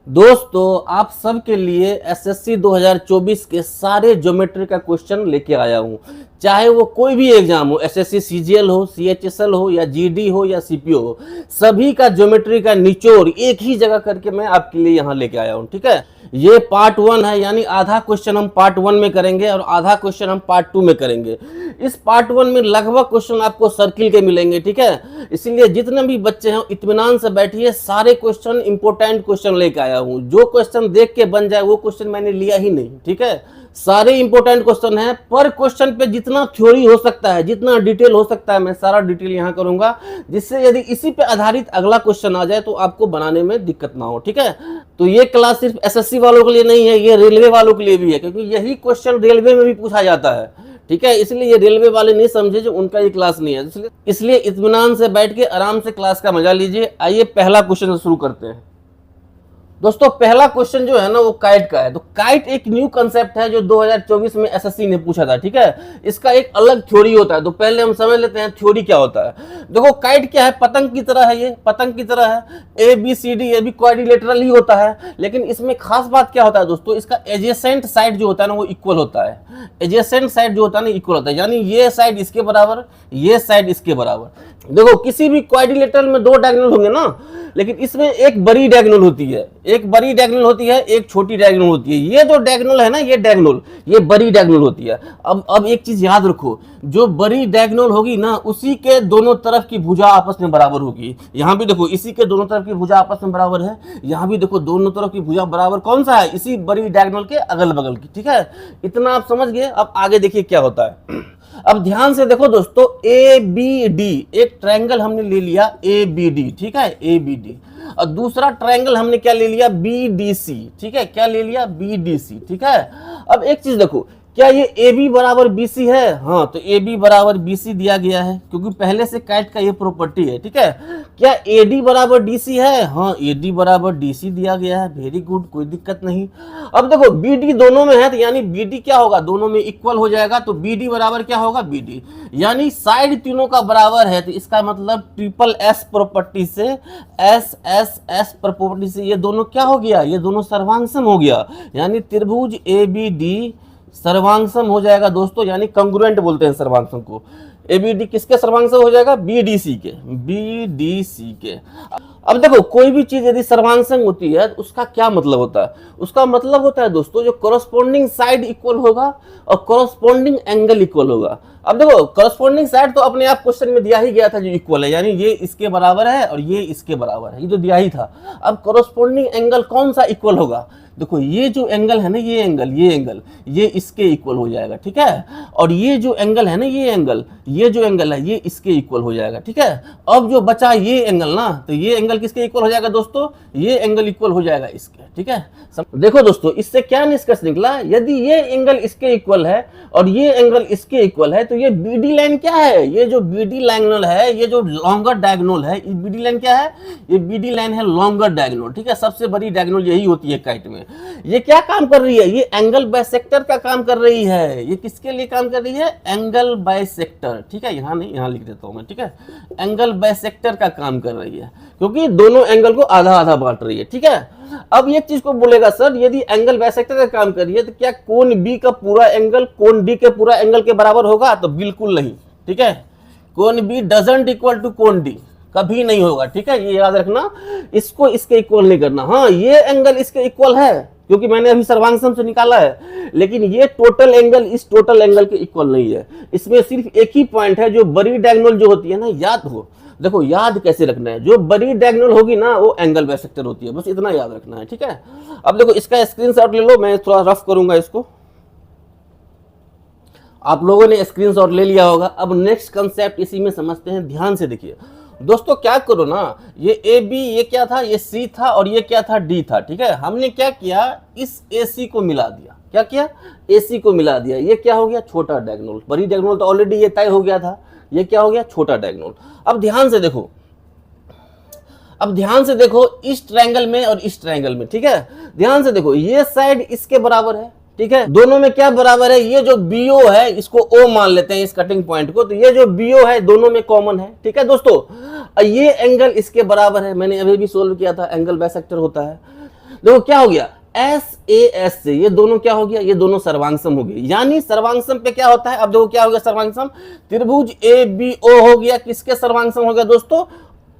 दोस्तों आप सबके लिए एसएससी 2024 के सारे ज्योमेट्री का क्वेश्चन लेके आया हूँ। चाहे वो कोई भी एग्जाम हो, एसएससी सीजीएल हो, सीएचएसएल हो या जीडी हो या सीपीओ हो, सभी का ज्योमेट्री का निचोड़ एक ही जगह करके मैं आपके लिए यहाँ लेके आया हूँ। ठीक है, ये पार्ट 1 है, यानी आधा क्वेश्चन हम पार्ट 1 में करेंगे और आधा क्वेश्चन हम पार्ट 2 में करेंगे। इस पार्ट 1 में लगभग क्वेश्चन आपको सर्किल के मिलेंगे। ठीक है, इसलिए जितने भी बच्चे हैं इत्मीनान से बैठिए, सारे क्वेश्चन इंपॉर्टेंट क्वेश्चन लेके आया हूँ। जो क्वेश्चन देख के बन जाए वो क्वेश्चन मैंने लिया ही नहीं। ठीक है, सारे इंपॉर्टेंट क्वेश्चन हैं। पर क्वेश्चन पे जितना थ्योरी हो सकता है, जितना डिटेल हो सकता है, मैं सारा डिटेल यहाँ करूंगा, जिससे यदि इसी पे आधारित अगला क्वेश्चन आ जाए तो आपको बनाने में दिक्कत ना हो। ठीक है, तो ये क्लास सिर्फ एसएससी वालों के लिए नहीं है, ये रेलवे वालों के लिए भी है, क्योंकि यही क्वेश्चन रेलवे में भी पूछा जाता है। ठीक है, इसलिए ये रेलवे वाले नहीं समझे जो उनका ये क्लास नहीं है, इसलिए इत्मीनान से बैठ के आराम से क्लास का मजा लीजिए। आइए पहला क्वेश्चन शुरू करते हैं। दोस्तों पहला क्वेश्चन जो है ना वो काइट का है। तो काइट एक न्यू कंसेप्ट है जो 2024 में एसएससी ने पूछा था। ठीक है, इसका एक अलग थ्योरी होता है। तो पहले हम समझ लेते हैं थ्योरी क्या होता है। देखो काइट क्या है, पतंग की तरह है, ये पतंग की तरह है। ए बी सी डी ये भी क्वाड्रिलेटरल ही होता है, लेकिन इसमें खास बात क्या होता है दोस्तों, इसका एडजेसेंट साइड जो होता है ना वो इक्वल होता है। एडजेसेंट साइड जो होता है ना इक्वल होता है, यानी ये साइड इसके बराबर, ये साइड इसके बराबर। देखो किसी भी क्वाड्रिलेटरल में दो डायगोनल होंगे ना, लेकिन इसमें एक बड़ी डायगोनल होती है, एक बड़ी डायगोनल होती है, एक छोटी डायगोनल होती है। ये जो डायगोनल है ना, ये डायगोनल, ये बड़ी डायगोनल होती है। अब एक चीज याद रखो, जो बड़ी डायगोनल होगी ना उसी के दोनों तरफ की भुजा आपस में बराबर होगी। यहाँ भी देखो इसी के दोनों तरफ की भुजा आपस में बराबर है, यहाँ भी देखो दोनों तरफ की भुजा बराबर कौन सा है, इसी बड़ी डायगोनल के अगल बगल की। ठीक है, इतना आप समझ गए। अब आगे देखिए क्या होता है। अब ध्यान से देखो दोस्तों, ए बी डी एक ट्रायंगल हमने ले लिया ए बी डी। ठीक है, ए बी डी, और दूसरा ट्रायंगल हमने क्या ले लिया, बी डी सी। ठीक है, क्या ले लिया, बी डी सी। ठीक है, अब एक चीज देखो, क्या ये ए बी बराबर बी सी है? हाँ, तो ए बी बराबर बी सी दिया गया है, क्योंकि पहले से काइट का ये प्रॉपर्टी है। ठीक है, क्या ए डी बराबर डी सी है? हाँ, ए डी बराबर डी सी दिया गया है। वेरी गुड, कोई दिक्कत नहीं। अब देखो बी डी दोनों में है, तो यानी बी डी क्या होगा, दोनों में इक्वल हो जाएगा। तो बी डी बराबर क्या होगा, बी डी, यानी साइड तीनों का बराबर है। तो इसका मतलब ट्रिपल एस प्रॉपर्टी से, एस एस एस प्रॉपर्टी से ये दोनों क्या हो गया, ये दोनों सर्वांगसम हो गया, यानी त्रिभुज ए बी डी सर्वांगसम हो जाएगा दोस्तों, यानी कंग्रुएंट बोलते हैं सर्वांगसम को। एबीडी किसके सर्वांगसम हो जाएगा, बीडीसी के, बीडीसी के। अब देखो कोई भी चीज यदि सर्वांगसम होती है तो उसका क्या मतलब होता है, उसका मतलब होता है दोस्तों जो कोरस्पोंडिंग साइड इक्वल होगा और कोरस्पोंडिंग एंगल इक्वल होगा। अब देखो कोरस्पोंडिंग साइड तो अपने आप क्वेश्चन में दिया ही गया था जो इक्वल है, यानी ये इसके बराबर है और ये इसके बराबर है, ये तो दिया ही था। अब कोरस्पोंडिंग एंगल कौन सा इक्वल होगा, देखो ये जो एंगल है ना, ये एंगल ये इसके इक्वल हो जाएगा। ठीक है, और ये जो एंगल है ना, ये जो एंगल है ये इसके इक्वल हो जाएगा। ठीक है, अब जो बचा ये एंगल ना, तो ये एंगल किसके इक्वल हो जाएगा दोस्तों, ये एंगल इक्वल हो जाएगा इसके। ठीक है, देखो दोस्तों इससे क्या निष्कर्ष निकला, यदि ये एंगल इसके इक्वल है और ये एंगल इसके इक्वल है, तो ये बीडी लाइन क्या है, ये जो बीडी लाइन है, ये जो लॉन्गर डायगोनल है, बीडी लाइन क्या है, ये बीडी लाइन है लॉन्गर डायगोनल। ठीक है, सबसे बड़ी डायगोनल यही होती है काइट में। ये क्या काम कर रही है, ये एंगल बाइसेक्टर का काम कर रही है। ये किसके लिए काम कर रही है, एंगल बाइसेक्टर। ठीक है, यहाँ नहीं, यहाँ लिख देता हूं मैं। ठीक है, एंगल बाइसेक्टर का काम कर रही है, क्योंकि दोनों एंगल को आधा आधा बांट रही है। ठीक है, अब एक चीज को बोलेगा सर, यदि एंगल बाइसेक्टर का काम कर रही है तो क्या कोण बी का पूरा एंगल कोण डी के पूरा एंगल के बराबर होगा, तो बिल्कुल नहीं। ठीक है, कोण बी डजंट इक्वल टू कोण डी, कभी नहीं होगा। ठीक है, ये याद रखना, इसको इसके इक्वल नहीं करना। हाँ, ये एंगल इसके इक्वल है क्योंकि मैंने अभी सर्वांगसम से निकाला है, लेकिन ये टोटल एंगल इस टोटल एंगल के इक्वल नहीं है। इसमें सिर्फ एक ही पॉइंट है, जो बड़ी डायगोनल जो होती है ना, याद हो, देखो याद कैसे रखना है, जो बड़ी डायगोनल होगी ना वो एंगल बाइसेक्टर होती है, बस इतना याद रखना है। ठीक है, अब देखो इसका स्क्रीनशॉट ले लो, मैं थोड़ा रफ करूंगा इसको, आप लोगों ने स्क्रीनशॉट ले लिया होगा। अब नेक्स्ट कंसेप्ट इसी में समझते हैं, ध्यान से देखिए दोस्तों। क्या करो ना, ये ए बी ये क्या था, ये सी था और ये क्या था, डी था। ठीक है, हमने क्या किया, इस ए सी को मिला दिया। क्या किया, ए सी को मिला दिया। ये क्या हो गया, छोटा डायगोनल। बड़ी डायगोनल तो ऑलरेडी ये तय हो गया था, ये क्या हो गया, छोटा डायगोनल। अब ध्यान से देखो, अब ध्यान से देखो इस ट्रायंगल में और इस ट्रायंगल में। ठीक है, ध्यान से देखो, ये साइड इसके बराबर है। ठीक है, दोनों में क्या बराबर है, ये जो बीओ है इसको ओ मान लेते हैं, इस कटिंग पॉइंट को, तो ये जो बीओ है दोनों में कॉमन है। ठीक है दोस्तों, ये एंगल इसके बराबर है, मैंने अभी भी सोल्व किया था, एंगल बाइसेक्टर होता है। देखो क्या हो गया, एस ए एस से ये दोनों क्या हो गया, ये दोनों सर्वांगसम हो गए। यानी सर्वांगसम पे क्या होता है, अब देखो क्या हो गया सर्वांगसम, त्रिभुज ए बी ओ हो गया, किसके सर्वांगसम हो गया दोस्तों,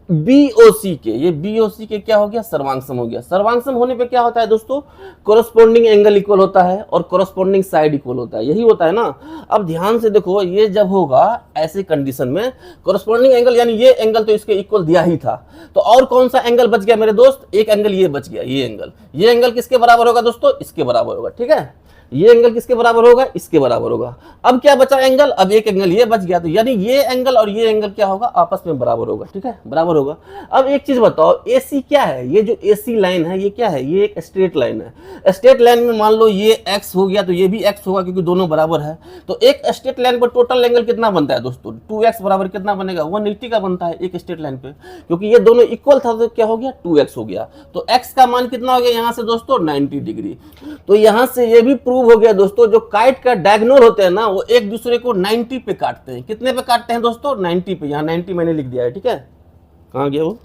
बीओसी के, ये बीओसी के क्या हो गया, सर्वांगसम हो गया। सर्वांगसम होने पे क्या होता है दोस्तों, कोरस्पोंडिंग एंगल इक्वल होता है और कोरस्पोंडिंग साइड इक्वल होता है, यही होता है ना। अब ध्यान से देखो, ये जब होगा ऐसे कंडीशन में कोरस्पोंडिंग एंगल, यानी ये एंगल तो इसके इक्वल दिया ही था, तो और कौन सा एंगल बच गया मेरे दोस्त, एक एंगल ये बच गया, ये एंगल किसके बराबर होगा दोस्तों, इसके बराबर होगा, ठीक है। ये एंगल किसके बराबर होगा, इसके बराबर होगा। अब क्या बचा एंगल, अब एक एंगल ये बच गया, तो यानी ये एंगल और ये एंगल क्या होगा, आपस में बराबर होगा, ठीक है, बराबर होगा। अब एक चीज बताओ, एसी क्या है, ये जो एसी लाइन है ये क्या है, ये एक स्ट्रेट लाइन है। स्ट्रेट लाइन में मान लो ये एक्स हो गया तो ये भी एक्स होगा, क्योंकि दोनों बराबर है। तो एक स्ट्रेट लाइन पर टोटल एंगल कितना बनता है दोस्तों, 2x बराबर कितना बनेगा, 180 का बनता है एक स्ट्रेट लाइन पे, क्योंकि ये दोनों इक्वल था तो क्या हो गया, 2x हो गया। तो x का मान कितना हो गया यहाँ से दोस्तों, 90 डिग्री। तो यहाँ से ये भी प्रूव हो गया दोस्तों, जो काइट का डायगोनल होते हैं ना, वो एक दूसरे को 90 पे काटते हैं। कितने पे काटते हैं दोस्तों, 90 पे। यहाँ 90 मैंने लिख दिया है, ठीक है, कहाँ गया वो,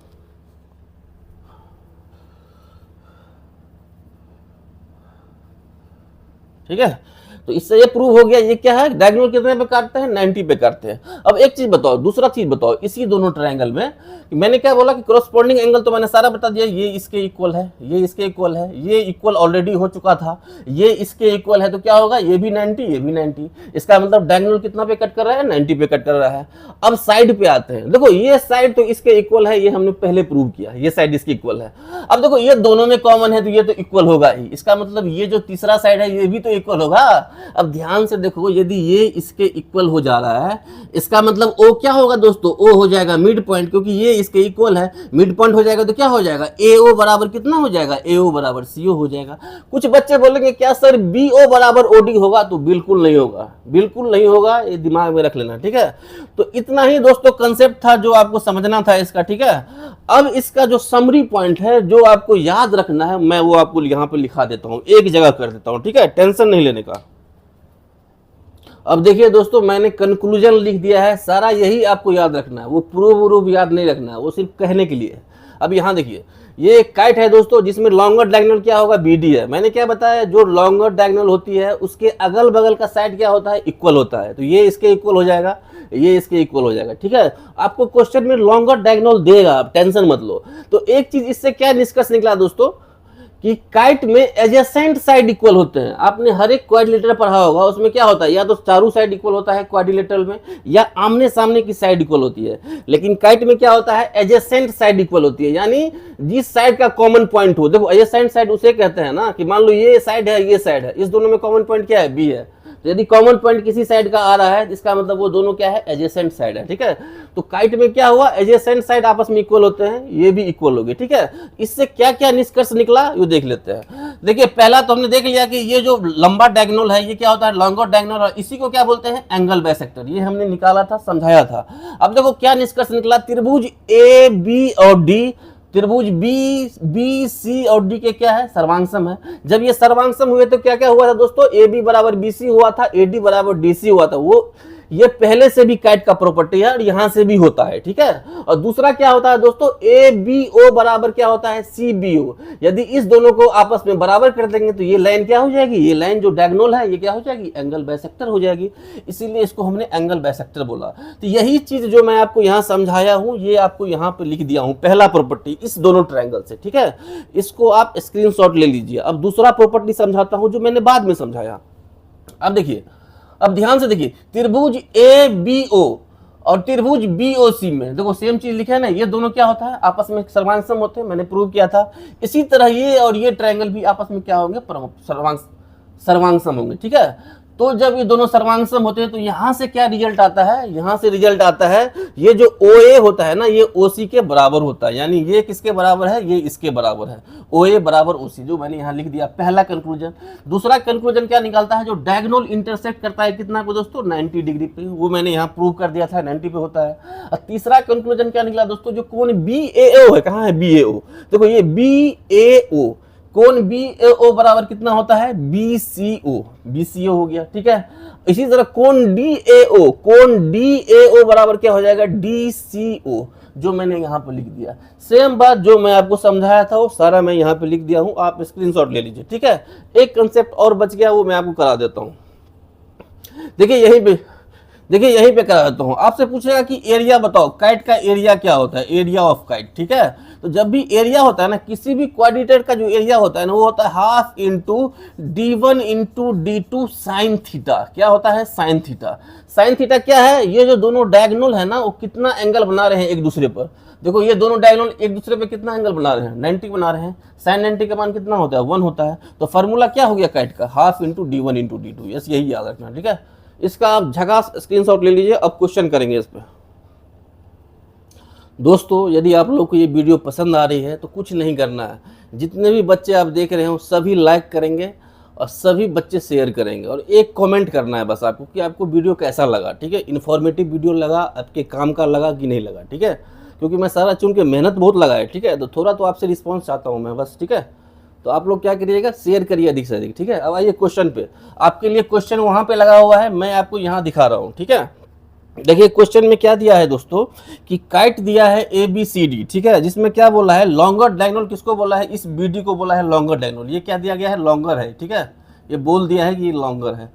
ठीक है। तो इससे ये प्रूव हो गया, ये क्या है, डायगोनल कितने पे काटते हैं, 90 पे काटते हैं। अब एक चीज बताओ, दूसरा चीज बताओ, इसी दोनों ट्रायंगल में मैंने क्या बोला कि कोरस्पोंडिंग एंगल तो मैंने सारा बता दिया, ये इसके इक्वल है, ये इसके इक्वल है, ये इक्वल ऑलरेडी हो चुका था, ये इसके इक्वल है, तो क्या होगा, ये भी 90, ये भी 90। इसका मतलब डायगोनल कितना पे कट कर रहा है, 90 पे कट कर रहा है। अब साइड पे आते हैं, देखो ये साइड तो इसके इक्वल है, ये हमने पहले प्रूव किया, ये साइड इसके इक्वल है। अब देखो ये दोनों में कॉमन है तो ये तो इक्वल होगा ही, इसका मतलब ये जो तीसरा साइड है ये भी तो इक्वल होगा। अब ध्यान से देखो, यदि ये इसके इक्वल हो जा रहा है, इसका मतलब ओ क्या होगा दोस्तों, ओ हो जाएगा मिड पॉइंट, क्योंकि ये इसके इक्वल है, मिड पॉइंट हो जाएगा तो क्या हो जाएगा, ए ओ बराबर कितना हो जाएगा, ए ओ बराबर सी ओ हो जाएगा। कुछ बच्चे बोलेंगे क्या सर बी ओ बराबर ओ डी होगा, तो बिल्कुल नहीं होगा, बिल्कुल नहीं होगा, ये दिमाग में रख लेना, ठीक है। तो इतना ही दोस्तों कंसेप्ट था जो आपको समझना था इसका, ठीक है। अब इसका जो समरी पॉइंट है जो आपको याद रखना है, मैं वो आपको यहाँ पे लिखा देता हूँ, एक जगह कर देता हूँ, ठीक है, टेंशन नहीं लेने का। अब देखिए दोस्तों, मैंने कंक्लूजन लिख दिया है, सारा यही आपको याद रखना है, वो प्रूफ याद नहीं रखना है, वो सिर्फ कहने के लिए है। अब यहाँ देखिए, ये एक काइट है दोस्तों, जिसमें लॉन्गर डायगोनल क्या होगा, बीडी है। मैंने क्या बताया, जो लॉन्गर डायगोनल होती है उसके अगल बगल का साइड क्या होता है, इक्वल होता है। तो ये इसके इक्वल हो जाएगा, ये इसके इक्वल हो जाएगा, ठीक है। आपको क्वेश्चन में लॉन्गर डायगोनल देगा, आप टेंशन मत लो। तो एक चीज इससे क्या निष्कर्ष निकला दोस्तों, कि काइट में एडजेसेंट साइड इक्वल होते हैं। आपने हर एक क्वाड्रिलेटरल पढ़ा होगा, उसमें क्या होता है, या तो चारों साइड इक्वल होता है क्वाड्रिलेटरल में, या आमने सामने की साइड इक्वल होती है। लेकिन काइट में क्या होता है, एडजेसेंट साइड इक्वल होती है, यानी जिस साइड का कॉमन पॉइंट हो। देखो एडजेसेंट साइड उसे कहते हैं ना, कि मान लो ये साइड है, ये साइड है, इस दोनों में कॉमन पॉइंट क्या है, बी है। तो यदि कॉमन पॉइंट किसी साइड का आ रहा है, इसका मतलब वो दोनों क्या है, एडजेसेंट साइड है, ठीक है। तो काइट में क्या हुआ, एडजेसेंट साइड आपस में इक्वल होते हैं, ये भी इक्वल हो गए, ठीक है। इससे क्या क्या निष्कर्ष निकला ये देख लेते हैं। देखिए पहला तो हमने देख लिया कि ये जो लंबा डायगोनल है ये क्या होता है, लॉन्गर डायगोनल, और इसी को क्या बोलते हैं, एंगल बाइसेक्टर। ये हमने निकाला था, समझाया था। अब देखो क्या निष्कर्ष निकला, त्रिभुज ए बी और डी, त्रिभुज बी सी और डी के क्या है, सर्वांगसम है। जब ये सर्वांगसम हुए तो क्या क्या हुआ था दोस्तों, ए बी बराबर बी सी हुआ था, ए डी बराबर डी सी हुआ था। वो ये पहले से भी काइट का प्रॉपर्टी है और यहां से भी होता है, ठीक है। और दूसरा क्या होता है दोस्तों, ए बी ओ बराबर क्या होता है, सी बी ओ। यदि इस दोनों को आपस में बराबर कर देंगे तो ये लाइन क्या हो जाएगी, ये लाइन जो डायगोनल है ये क्या हो जाएगी, एंगल बाइसेक्टर हो जाएगी। इसीलिए इसको हमने एंगल बाइसेक्टर बोला। तो यही चीज जो मैं आपको यहाँ समझाया हूँ, ये आपको यहाँ पे लिख दिया हूँ, पहला प्रॉपर्टी इस दोनों ट्रायंगल से, ठीक है। इसको आप स्क्रीनशॉट ले लीजिए। अब दूसरा प्रॉपर्टी समझाता हूँ जो मैंने बाद में समझाया। अब देखिए, अब ध्यान से देखिए, त्रिभुज ए बी ओ और त्रिभुज बी ओ सी में देखो सेम चीज लिखा है ना, ये दोनों क्या होता है, आपस में सर्वांगसम होते हैं, मैंने प्रूव किया था। इसी तरह ये और ये ट्रायंगल भी आपस में क्या होंगे, सर्वांगसम होंगे, ठीक है। तो जब ये दोनों सर्वांगसम होते हैं तो यहां से क्या रिजल्ट आता है, यहां से रिजल्ट आता है, ये जो OA होता है ना, ये OC के बराबर होता है। यानी ये किसके बराबर है, ये इसके बराबर है, OA बराबर OC, जो मैंने यहां लिख दिया, पहला कंक्लूजन। दूसरा कंक्लूजन क्या निकालता है, जो डायगोनल इंटरसेक्ट करता है कितना को दोस्तों, 90 डिग्री पे, वो मैंने यहाँ प्रूव कर दिया था, 90 पे होता है। और तीसरा कंक्लूजन क्या निकला दोस्तों, जो कोण BAO है, कहाँ है BAO, देखो ये BAO, कोण BAO बराबर कितना होता है, BCO हो गया, ठीक है। इसी तरह कोण DAO बराबर क्या हो जाएगा, DCO। जो मैंने यहाँ पे लिख दिया। सेम बात जो मैं आपको समझाया था वो सारा मैं यहाँ पे लिख दिया हूँ, आप स्क्रीनशॉट ले लीजिए, ठीक है। एक कंसेप्ट और बच गया, वो मैं आपको करा देता हूँ। देखिए यहीं पे करा देता हूँ। आपसे पूछेगा कि एरिया बताओ, काइट का एरिया क्या होता है, एरिया ऑफ काइट, ठीक है। तो जब भी एरिया होता है ना, किसी भी क्वाड्रिलेटरल का जो एरिया होता है ना, वो होता है half into d1 into d2 sine theta. क्या होता है? Sine theta. साइन थीटा क्या है? ये जो दोनों डायगोनल है ना, वो कितना एंगल बना रहे हैं एक दूसरे पर। देखो ये दोनों डायगोनल एक दूसरे पे कितना एंगल बना रहे हैं? 90 बना रहे हैं। साइन 90 का मान कितना होता है? 1 होता है। तो फार्मूला क्या हो गया काइट का? Half into d1 into d2। Yes, यही याद रखना, ठीक है। इसका आप झकास स्क्रीनशॉट ले लीजिए। अब क्वेश्चन करेंगे इस पे। दोस्तों यदि आप लोग को ये वीडियो पसंद आ रही है तो कुछ नहीं करना है, जितने भी बच्चे आप देख रहे हो सभी लाइक करेंगे और सभी बच्चे शेयर करेंगे, और एक कमेंट करना है बस आपको कि आपको वीडियो कैसा लगा, ठीक है। इन्फॉर्मेटिव वीडियो लगा, आपके काम का लगा कि नहीं लगा, ठीक है। क्योंकि मैं सारा चुन के मेहनत बहुत लगा है, ठीक है। तो थोड़ा तो आपसे रिस्पॉन्स चाहता हूँ मैं बस, ठीक है। तो आप लोग क्या करिएगा, शेयर करिए अधिक से अधिक, ठीक है। अब आइए क्वेश्चन पे। आपके लिए क्वेश्चन वहां पे लगा हुआ है, मैं आपको यहाँ दिखा रहा हूँ, ठीक है। देखिए क्वेश्चन में क्या दिया है दोस्तों कि काइट दिया है ABCD, ठीक है। जिसमें क्या बोला है? लॉन्गर डायगोनल किसको बोला है? इस BD को बोला है लॉन्गर डायगोनल। ये क्या दिया गया है? लॉन्गर है, ठीक है। ये बोल दिया है कि ये लॉन्गर है।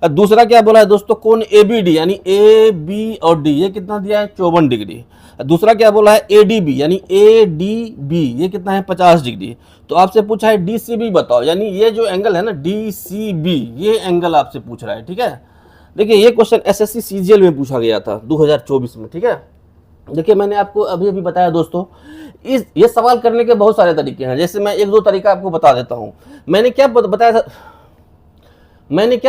और दूसरा क्या बोला है दोस्तों? कोण ABD यानी AB और D, ये कितना दिया है? 54 डिग्री। दूसरा क्या बोला है? ADB यानी ADB, ये कितना है? 50 डिग्री। तो आपसे पूछा है DCB बताओ, यानी ये जो एंगल है ना DCB, ये एंगल आपसे पूछ रहा है, ठीक है। देखिए ये क्वेश्चन SSC CGL में पूछा गया था 2024 में, ठीक है। देखिए मैंने आपको अभी अभी बताया दोस्तों, ये सवाल करने के बहुत सारे तरीके हैं। जैसे मैं एक दो तरीका आपको बता देता हूँ। मैंने क्या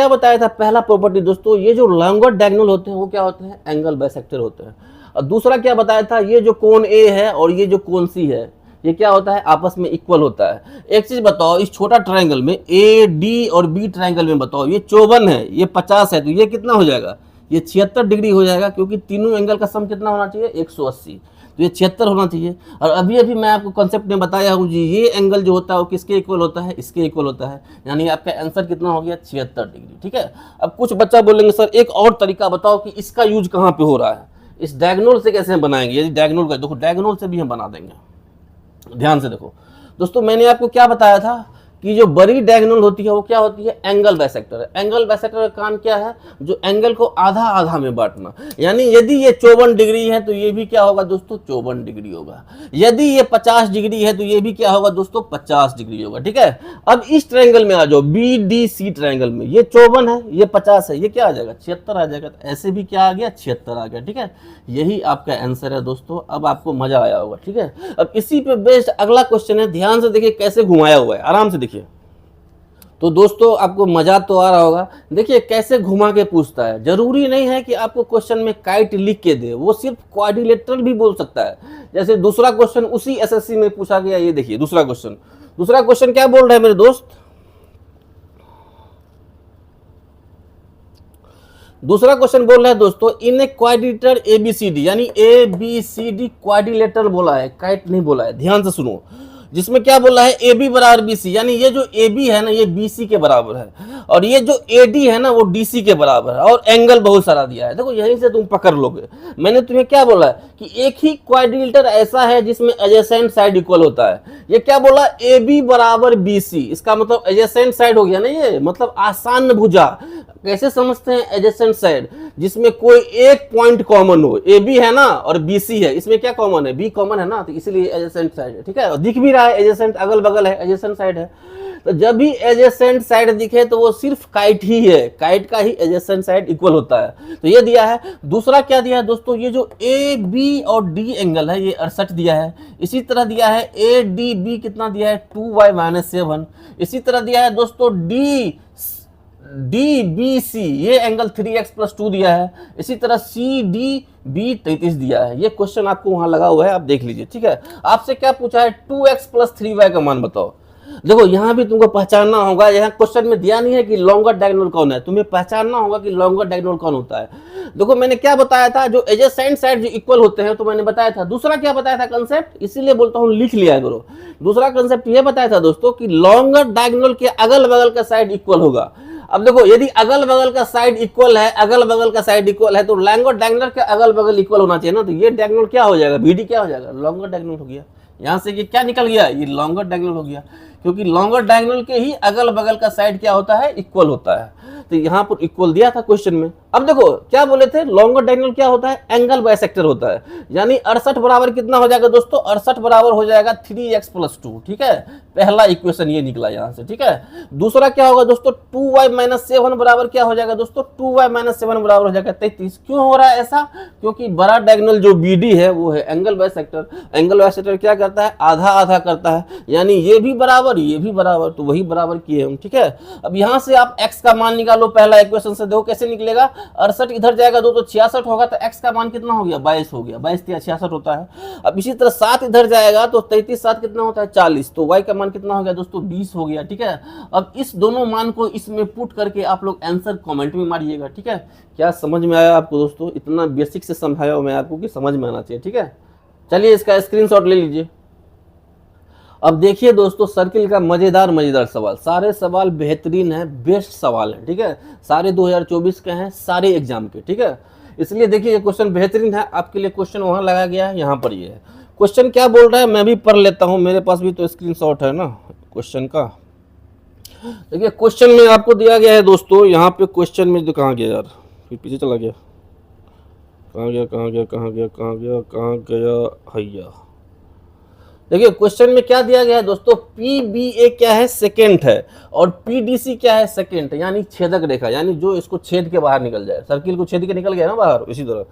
बताया था? पहला प्रॉपर्टी दोस्तों, ये जो लॉन्गर डायगोनल होते हैं वो क्या होते हैं? एंगल बाइसेक्टर होते हैं। और दूसरा क्या बताया था? ये जो कोण A है और ये जो कोण C है, ये क्या होता है? आपस में इक्वल होता है। एक चीज बताओ, इस छोटा ट्रायंगल में AD और B ट्रायंगल में बताओ, ये 54 है, ये 50 है, तो ये कितना हो जाएगा? ये 76 डिग्री हो जाएगा, क्योंकि तीनों एंगल का सम कितना होना चाहिए? 180। तो ये 76 होना चाहिए। और अभी अभी मैं आपको कॉन्सेप्ट में बताया हूँ जी, ये एंगल जो होता है वो किसके इक्वल होता है? इसके इक्वल होता है। यानी आपका आंसर कितना हो गया? 76 डिग्री, ठीक है। अब कुछ बच्चा बोलेंगे सर एक और तरीका बताओ कि इसका यूज कहाँ पे हो रहा है, इस डायगोनल से कैसे हम बनाएंगे? यदि डायगोनल का, देखो डायगोनल से भी हम बना देंगे। ध्यान से देखो दोस्तों, मैंने आपको क्या बताया था कि जो बड़ी डायगोनल होती है वो क्या होती है? एंगल बाइसेक्टर है। एंगल बाइसेक्टर का काम क्या है? जो एंगल को आधा आधा में बांटना। यानी यदि ये 54 डिग्री है तो ये भी क्या होगा दोस्तों? 54 डिग्री होगा। यदि ये 50 डिग्री है तो ये भी क्या होगा दोस्तों? 50 डिग्री होगा, ठीक है। अब इस ट्रायंगल में आ जाओ, BDC ट्रायंगल में, ये 54 है, ये 50 है, ये क्या आ जाएगा? 76 आ जाएगा। तो ऐसे भी क्या आ गया? 76 आ गया, ठीक है। यही आपका आंसर है दोस्तों। अब आपको मजा आया होगा, ठीक है। अब इसी पे बेस्ड अगला क्वेश्चन है, ध्यान से देखिए कैसे घुमाया हुआ है, आराम से देखिए। तो दोस्तों आपको मजा तो आ रहा होगा। देखिए कैसे घुमा के पूछता है। जरूरी नहीं है कि आपको क्वेश्चन में काइट लिख के दे, वो सिर्फ क्वाड्रिलेटरल भी बोल सकता है। जैसे दूसरा क्वेश्चन उसी SSC में पूछा गया, ये देखिए दूसरा क्वेश्चन क्या बोल रहा है मेरे दोस्त? दूसरा क्वेश्चन बोल रहा है दोस्तों, इन ए क्वाड्रिलेटरल ABCD, यानी ABCD क्वाड्रिलेटरल बोला है, काइट नहीं बोला है। ध्यान से सुनो, जिसमें क्या बोला है? AB बराबर BC, यानी ये जो AB है ना ये BC के बराबर है, और ये जो AD है ना वो DC के बराबर है, और एंगल बहुत सारा दिया है। देखो यहीं से तुम पकड़ लोगे। मैंने तुम्हें क्या बोला है कि एक ही क्वाड्रिलेटर ऐसा है जिसमें एडजेसेंट साइड इक्वल होता है। ये क्या बोला? AB बराबर BC, इसका मतलब एडजेसेंट साइड हो गया ना, ये मतलब आसान भुजा। कैसे समझते हैं एडजेसेंट साइड? जिसमें कोई एक पॉइंट कॉमन हो। AB है ना और BC है, इसमें क्या कॉमन है? B कॉमन है ना, तो इसलिए एडजेसेंट साइड है, ठीक है। दिख भी रहा है एडजेसेंट, अगल बगल है, एडजेसेंट साइड है। तो जब भी एडजेसेंट साइड दिखे तो वो सिर्फ काइट ही है, काइट का ही एडजेसेंट साइड इक्वल होता है। तो ये दिया है। दूसरा क्या दिया है दोस्तों? ये जो AB और D एंगल है ये 68 दिया है। इसी तरह दिया है ADB, कितना दिया है? 2y-7। इसी तरह दिया है दोस्तों DBC, ये एंगल 3x+2 दिया है। इसी तरह CDB 33 दिया है। ये क्वेश्चन आपको वहां लगा हुआ है, आप देख लीजिए, ठीक है। आपसे क्या पूछा है? 2x+3y का मान बताओ। देखो यहाँ भी तुमको पहचानना होगा, यहाँ क्वेश्चन में दिया नहीं है कि लॉन्गर डायगोनल कौन है, तुम्हें पहचानना होगा कि लॉन्गर डायगोनल कौन होता है। देखो मैंने क्या बताया था? जो एडजेसेंट साइड जो इक्वल होते हैं, तो मैंने बताया था। दूसरा क्या बताया था कंसेप्ट? इसीलिए बोलता हूँ लिख लिया करो। दूसरा कंसेप्ट ये बताया था दोस्तों कि लॉन्गर डायगोनल के अगल बगल का साइड इक्वल होगा। अब देखो यदि अगल बगल का साइड इक्वल है, अगल बगल का साइड इक्वल है तो लॉन्गर डायगोनल के अगल बगल इक्वल होना चाहिए ना। तो ये डायगोनल क्या हो जाएगा, बीडी क्या हो जाएगा, लॉन्गर डायगोनल हो गया। यहाँ से ये क्या निकल गया, ये लॉन्गर डायगोनल हो गया, क्योंकि लॉन्गर डायगोनल के ही अगल बगल का साइड क्या होता है, इक्वल होता है। तो यहाँ पर इक्वल दिया था क्वेश्चन में। अब देखो क्या बोले थे, लॉन्गर डायगोनल क्या होता है, एंगल बाइसेक्टर होता है। यानी 68 बराबर कितना हो जाएगा दोस्तों, 68 बराबर हो जाएगा 3x + 2। ठीक है, पहला इक्वेशन ये निकला यहाँ से। ठीक है, दूसरा क्या होगा दोस्तों, 2y - 7 बराबर क्या हो जाएगा दोस्तों, 2y - 7 बराबर हो जाएगा 33। क्यों हो रहा है ऐसा, क्योंकि बड़ा डायगोनल जो BD है वो है एंगल बाइसेक्टर। एंगल बाइसेक्टर क्या करता है, आधा आधा करता है, यानी ये भी बराबर ये भी बराबर, तो वही बराबर किए हम। ठीक है, अब यहाँ से आप x का मान निकालो, पहला इक्वेशन से देखो कैसे निकलेगा। 68 इधर जाएगा तो 66 होगा, तो x का मान कितना हो गया, 22 हो गया, 22 या 66 होता है। अब इसी तरह 7 इधर जाएगा तो 33 7 कितना होता है, 40, तो y का मान कितना हो गया दोस्तों, 20 हो गया। ठीक है, अब इस दोनों मान को इसमें पुट करके आप लोग आंसर कमेंट में मारिएगा। ठीक है, क्या समझ में आया आपको दोस्तों, इतना बेसिक से समझाया मैं आपको कि समझ में आना चाहिए। ठीक है, चलिए इसका स्क्रीनशॉट ले लीजिए। अब देखिए दोस्तों, सर्किल का मजेदार सवाल, सारे सवाल बेहतरीन है, बेस्ट सवाल है। ठीक है, सारे 2024 के हैं, सारे एग्जाम के। ठीक है, इसलिए देखिए ये क्वेश्चन बेहतरीन है आपके लिए। क्वेश्चन वहां लगाया गया है, यहाँ पर ये है। क्वेश्चन क्या बोल रहा है मैं भी पढ़ लेता हूं, मेरे पास भी तो स्क्रीनशॉट है ना क्वेश्चन का। देखिए क्वेश्चन में आपको दिया गया है दोस्तों, यहाँ पे क्वेश्चन में कहाँ गया यार, फिर पीछे चला गया, कहाँ गया हैया। देखिए क्वेश्चन में क्या दिया गया है दोस्तों, PBA क्या है, सेकेंड है, और PDC क्या है, सेकेंड है, यानी छेदक रेखा, यानी जो इसको छेद के बाहर निकल जाए, सर्किल को छेद के निकल गया ना बाहर, इसी तरह।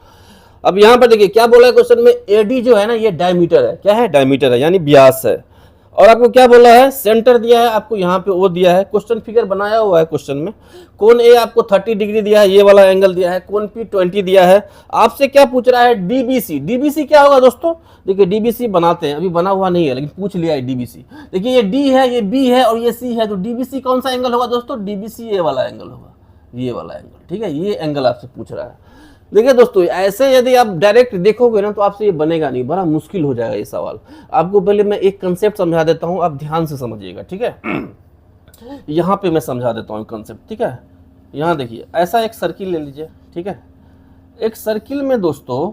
अब यहाँ पर देखिए क्या बोला है क्वेश्चन में, AD जो है ना ये डायमीटर है, क्या है, डायमीटर है, यानी व्यास है। और आपको क्या बोला है, सेंटर दिया है आपको यहाँ पे वो दिया है, क्वेश्चन फिगर बनाया हुआ है क्वेश्चन में। कोण A आपको 30 डिग्री दिया है, ये वाला एंगल दिया है, कोण P 20 दिया है। आपसे क्या पूछ रहा है, DBC क्या होगा दोस्तों, देखिए DBC बनाते हैं, अभी बना हुआ नहीं है लेकिन पूछ लिया है DBC। देखिए ये D है, ये B है और ये C है, तो DBC कौन सा एंगल होगा दोस्तों, DBC ये वाला एंगल होगा, ये वाला एंगल। ठीक है, ये एंगल आपसे पूछ रहा है। देखिए दोस्तों ऐसे यदि आप डायरेक्ट देखोगे ना तो आपसे ये बनेगा नहीं, बड़ा मुश्किल हो जाएगा ये सवाल। आपको पहले मैं एक कंसेप्ट समझा देता हूँ, आप ध्यान से समझिएगा। ठीक है, यहाँ पे मैं समझा देता हूँ कंसेप्ट। ठीक है, यहाँ देखिए ऐसा एक सर्किल ले लीजिए। ठीक है, एक सर्किल में दोस्तों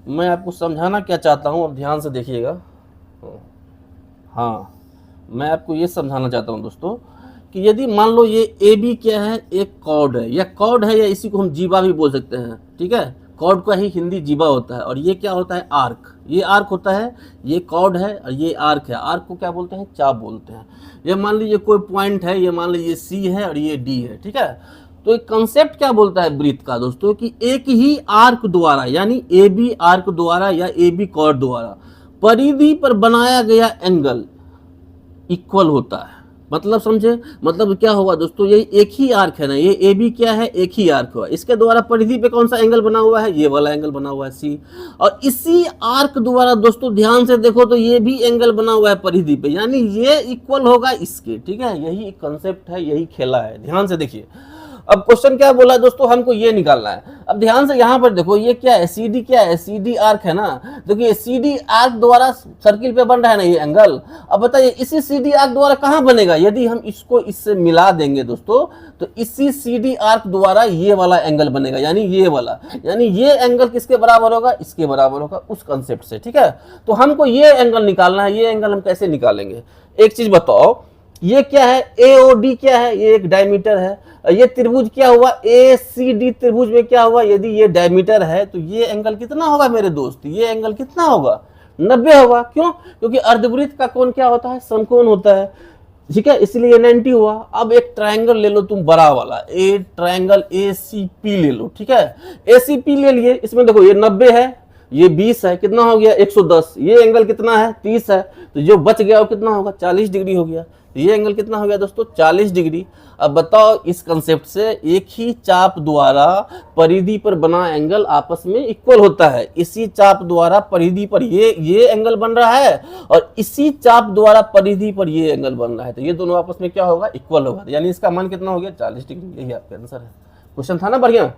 मैं आपको समझाना क्या चाहता हूँ, अब ध्यान से देखिएगा। हाँ, मैं आपको ये समझाना चाहता हूँ दोस्तों कि यदि मान लो ये AB क्या है, एक कॉर्ड है, या कॉर्ड है, या इसी को हम जीवा भी बोल सकते हैं। ठीक है, कॉर्ड का ही हिंदी जीवा होता है, और ये क्या होता है, आर्क, ये आर्क होता है, ये कॉर्ड है और ये आर्क है। आर्क को क्या बोलते हैं, चाप बोलते हैं। ये मान लीजिए कोई पॉइंट है, ये मान लीजिए C है और ये D है। ठीक है, तो एक कंसेप्ट क्या बोलता है वृत्त का दोस्तों, कि एक ही आर्क द्वारा, यानी AB आर्क द्वारा या AB कॉर्ड द्वारा परिधि पर बनाया गया एंगल इक्वल होता है। मतलब समझे, मतलब क्या होगा दोस्तों, ये एक ही आर्क है ना, ये AB क्या है, एक ही आर्क हुआ, इसके द्वारा परिधि पे कौन सा एंगल बना हुआ है, ये वाला एंगल बना हुआ है C। और इसी आर्क द्वारा दोस्तों ध्यान से देखो तो ये भी एंगल बना हुआ है परिधि पे, यानी ये इक्वल होगा इसके। ठीक है, यही कंसेप्ट है, यही खेला है, ध्यान से देखिए। अब क्वेश्चन क्या बोला दोस्तों, हमको ये निकालना है। अब ध्यान से यहाँ पर देखो, ये क्या है, CD क्या है, CD आर्क है ना। देखिए CD आर्क द्वारा सर्किल पे बन रहा है ना ये एंगल। अब बताइए इसी CD आर्क द्वारा कहाँ बनेगा, यदि हम इसको इससे मिला देंगे दोस्तों तो इसी CD आर्क द्वारा ये वाला एंगल बनेगा, यानी ये वाला, यानी ये एंगल किसके बराबर होगा, इसके बराबर होगा, उस कंसेप्ट से। ठीक है, तो हमको ये एंगल निकालना है। ये एंगल हम कैसे निकालेंगे, एक चीज बताओ, ये क्या है, AOD क्या है, ये एक डायमीटर है। ये त्रिभुज क्या हुआ, ACD त्रिभुज में क्या हुआ, यदि ये डायमीटर है तो ये एंगल कितना होगा मेरे दोस्त, ये एंगल कितना होगा, 90 होगा। क्यों, क्योंकि अर्धवृत्त का कोण क्या होता है, समकोण होता है। ठीक है, इसलिए ये 90 हुआ। अब एक ट्रायंगल ले लो तुम बड़ा वाला, ट्रायंगल ACP ले लो। ठीक है, ACP ले लिए, इसमें देखो ये 90 है, ये 20 है, कितना हो गया 110। ये एंगल कितना है 30 है, तो जो बच गया वो कितना होगा 40 डिग्री हो गया। ये एंगल कितना हो गया दोस्तों 40 डिग्री। अब बताओ इस कंसेप्ट से एक ही चाप द्वारा परिधि पर बना एंगल आपस में इक्वल होता है। इसी चाप द्वारा परिधि पर ये एंगल बन रहा है और इसी चाप द्वारा परिधि पर ये एंगल बन रहा है, तो ये दोनों आपस में क्या होगा, इक्वल होगा। यानी इसका मान कितना हो गया 40 डिग्री। यही आपका आंसर है। क्वेश्चन था ना बढ़िया।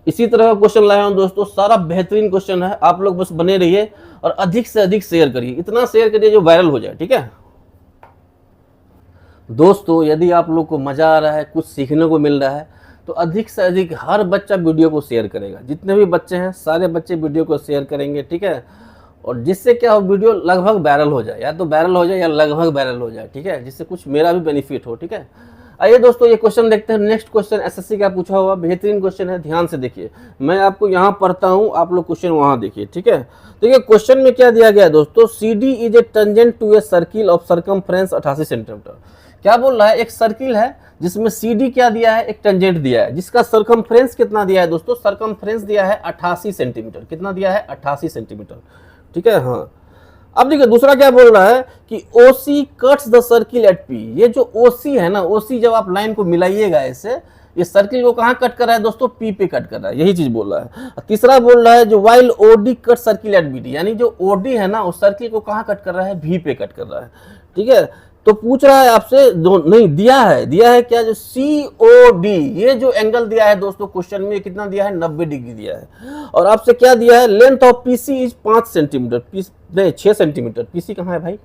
इसी तरह का क्वेश्चन लाया हूं दोस्तों, सारा बेहतरीन क्वेश्चन है। आप लोग बस बने रहिए और अधिक से अधिक शेयर करिए, इतना शेयर करिए जो वायरल हो जाए। ठीक है, दोस्तों यदि आप लोग को मज़ा आ रहा है, कुछ सीखने को मिल रहा है, तो अधिक से अधिक हर बच्चा वीडियो को शेयर करेगा। जितने भी बच्चे हैं सारे बच्चे वीडियो को शेयर करेंगे, ठीक है। और जिससे क्या हो, वीडियो लगभग वायरल हो जाए, या तो वायरल हो जाए या लगभग वायरल हो जाए, ठीक है, जिससे कुछ मेरा भी बेनिफिट हो, ठीक है। आइए दोस्तों ये क्वेश्चन देखते हैं। नेक्स्ट क्वेश्चन एसएससी का पूछा हुआ बेहतरीन क्वेश्चन है, ध्यान से देखिए। मैं आपको यहाँ पढ़ता हूँ, आप लोग क्वेश्चन वहाँ देखिए, ठीक है। देखिए क्वेश्चन में क्या दिया गया है दोस्तों, CD is a tangent to a circle of circumference 88 centimetre. क्या बोल रहा है, एक सर्किल है जिसमें CD क्या दिया है, एक टेंजेंट दिया है, जिसका सरकमफ्रेंस कितना दिया है दोस्तों, सरकमफ्रेंस दिया है 88 सेंटीमीटर। कितना दिया है, 88 सेंटीमीटर, ठीक है। हाँ, अब देखिए दूसरा क्या बोल रहा है कि OC cuts the circle eight P। ये जो OC है ना, OC जब आप लाइन को मिलाइएगा ऐसे, ये सर्किल को कहाँ कट कर रहा है दोस्तों, P पे कट कर रहा है, यही चीज बोल रहा है। तीसरा बोल रहा है जो while OD cut circle eight BD, यानी जो OD है ना उस सर्किल को कहाँ कट कर रहा है, V पे कट कर रहा है, ठीक है। तो पूछ रहा है आपसे, जो नहीं दिया है क्या, जो COD, ये जो एंगल दिया है दोस्तों क्वेश्चन में, कितना दिया है, 90 डिग्री दिया है। और आपसे क्या दिया है, length of PC is 5 centimetre, नहीं 6 सेंटीमीटर। PC कहाँ है भाई,